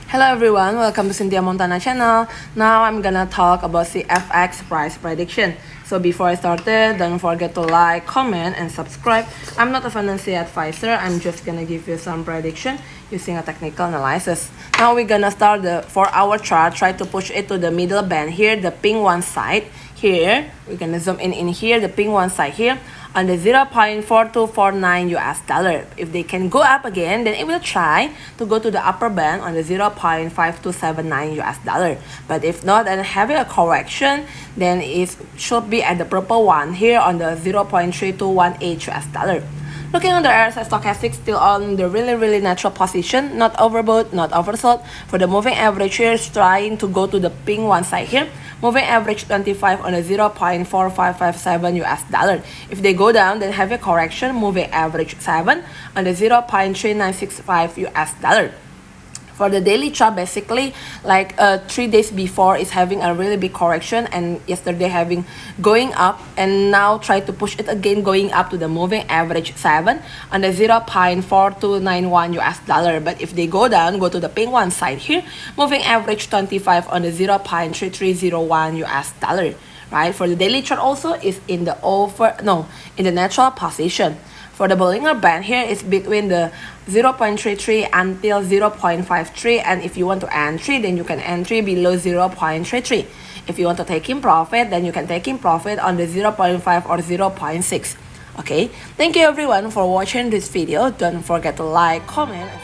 Hello everyone, welcome to Cynthia Montana channel. Now I'm gonna talk about the FX price prediction. So before I started, don't forget to like, comment, and subscribe. I'm not a financial advisor, I'm just gonna give you some prediction using a technical analysis. Now we're gonna start the 4-hour chart, try to push it to the middle band here, the pink one side. Here, we're gonna zoom in here, the pink one side here, on the 0.4249 US dollar. If they can go up again, then it will try to go to the upper band on the 0.5279 US dollar. But if not, and having a correction, then it should be at the purple one here on the 0.3218 US dollar. Looking on the RSI stochastic, still on the really natural position, not overbought, not oversold. For the moving average here, is trying to go to the pink one side here. Moving average 25 on the 0.4557 US dollar. If they go down, then have a correction. Moving average 7 on the 0.3965 US dollar. For the daily chart, basically like 3 days before is having a really big correction, and yesterday having going up, and now try to push it again going up to the moving average 7 on the 0.4291 US dollar. But if they go down, go to the pink one side here, moving average 25 on the 0.3301 US dollar. Right, for the daily chart also is in the in the natural position. For the Bollinger Band here is between the 0.33 until 0.53, and if you want to entry, then you can entry below 0.33. If you want to take in profit, then you can take in profit on the 0.5 or 0.6. Okay, thank you everyone for watching this video. Don't forget to like, comment, and